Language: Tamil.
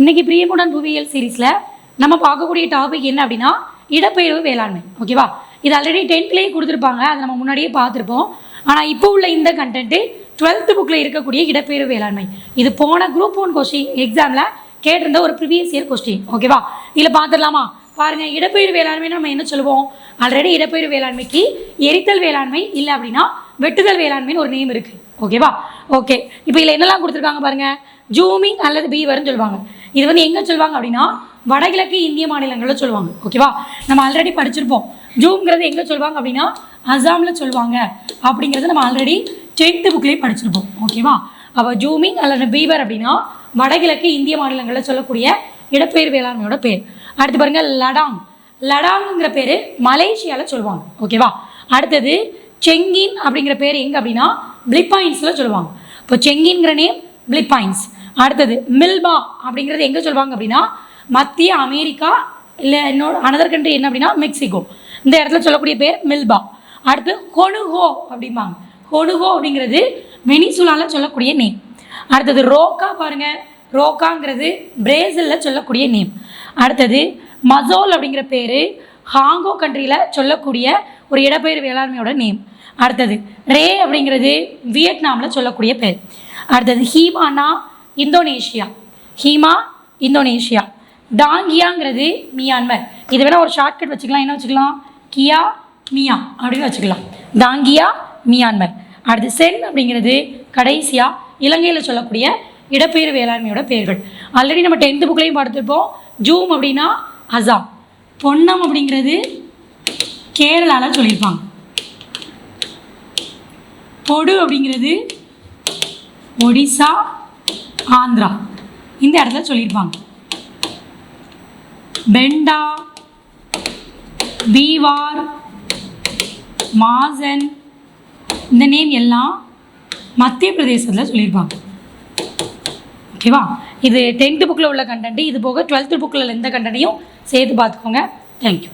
இன்றைக்கி பிரியமுடன் புவியியல் சீரீஸில் நம்ம பார்க்கக்கூடிய டாபிக் என்ன அப்படின்னா இடப்பெயர்வு வேளாண்மை. ஓகேவா? இது ஆல்ரெடி 10th கொடுத்துருப்பாங்க, அதை நம்ம முன்னாடியே பார்த்துருப்போம். ஆனால் இப்போ உள்ள இந்த கண்டென்ட்டு 12th புக்கில் இருக்கக்கூடிய இடப்பெயர்வு வேளாண்மை. இது போன குரூப் 1 கொஸ்டின் எக்ஸாமில் கேட்டிருந்த ஒரு ப்ரீவியஸ் இயர் கொஸ்டின். ஓகேவா? இதில் பார்த்துடலாமா? பாருங்கள், இடப்பெயர்வு வேளாண்மை நம்ம என்ன சொல்லுவோம்? ஆல்ரெடி இடப்பெயர்வு வேளாண்மைக்கு எரித்தல் வேளாண்மை இல்லை அப்படின்னா வெட்டுதல் வேளாண்மைன்னு ஒரு நேம் இருக்குது. ஓகேவா? ஓகே, இப்போ இதில் என்னெல்லாம் கொடுத்துருக்காங்க பாருங்கள். ஜூமிங் அல்லது பீவர்னு சொல்லுவாங்க. இது வந்து எங்கே சொல்லுவாங்க அப்படின்னா வடகிழக்கு இந்திய மாநிலங்களில் சொல்லுவாங்க. ஓகேவா? நம்ம ஆல்ரெடி படிச்சிருப்போம். ஜூம்ங்கிறது எங்கே சொல்லுவாங்க அப்படின்னா அசாமில் சொல்லுவாங்க அப்படிங்கிறது நம்ம ஆல்ரெடி 10th புக்லேயே படிச்சிருப்போம். ஓகேவா? அப்போ ஜூமிங் அல்லது பீவர் அப்படின்னா வடகிழக்கு இந்திய மாநிலங்களில் சொல்லக்கூடிய இடப்பெயர் வேளாண்மையோட பேர். அடுத்து பாருங்கள், லடாங். லடாங்குங்கிற பேர் மலேசியாவில் சொல்லுவாங்க. ஓகேவா? அடுத்தது செங்கின் அப்படிங்கிற பேர் எங்கே அப்படின்னா பிலிப்பைன்ஸில் சொல்லுவாங்க. இப்போ செங்கின்கிற நேம் பிலிப்பைன்ஸ். அடுத்தது மில்பா அப்படிங்கிறது எங்கே சொல்லுவாங்க அப்படின்னா மத்திய அமெரிக்கா இல்லை இன்னொரு அனதர் கண்ட்ரி என்ன அப்படின்னா மெக்சிகோ. இந்த இடத்துல சொல்லக்கூடிய பேர் மில்பா. அடுத்து ஹொனுகோ அப்படிம்பாங்க. ஹொனுகோ அப்படிங்கிறது வெனிசுலாவில் சொல்லக்கூடிய நேம். அடுத்தது ரோக்கா. பாருங்கள், ரோக்காங்கிறது பிரேசிலில் சொல்லக்கூடிய நேம். அடுத்தது மசோல் அப்படிங்கிற பேர் ஹாங்கோ கண்ட்ரியில் சொல்லக்கூடிய ஒரு இடப்பெயர் வேளாண்மையோட நேம். அடுத்தது ரே அப்படிங்கிறது வியட்நாமில் சொல்லக்கூடிய பேர். அடுத்தது ஹீமானா இந்தோனேஷியா. ஹீமா இந்தோனேஷியா. டாங்கியாங்கிறது மியான்மர். இது வேணால் ஒரு ஷார்ட்கட் வச்சுக்கலாம். என்ன வச்சுக்கலாம்? கியா மியா அப்படின்னு வச்சுக்கலாம். டாங்கியா மியான்மர். அடுத்து சென் அப்படிங்கிறது கடைசியாக இலங்கையில் சொல்லக்கூடிய இடப்பெயர் வேளாண்மையோட பெயர்கள். ஆல்ரெடி நம்ம 10th புக்லேயும் பார்த்துருப்போம். ஜூம் அப்படின்னா அசாம். பொன்னம் அப்படிங்கிறது கேரளாவில் சொல்லியிருப்பாங்க. பொடு அப்படிங்கிறது ஒடிசா ஆந்திரா இந்த இடத்துல சொல்லியிருப்பாங்க. பெண்டா பீவார் மாசன் இந்த நேம் எல்லாம் மத்திய பிரதேசத்தில் சொல்லியிருப்பாங்க. ஓகேவா? இது 10th புக்கில் உள்ள கண்டென்ட். இது போக 12th புக்கில் எந்த கண்டென்ட்டையும் சேர்த்து பார்த்துக்கோங்க. தேங்க்யூ.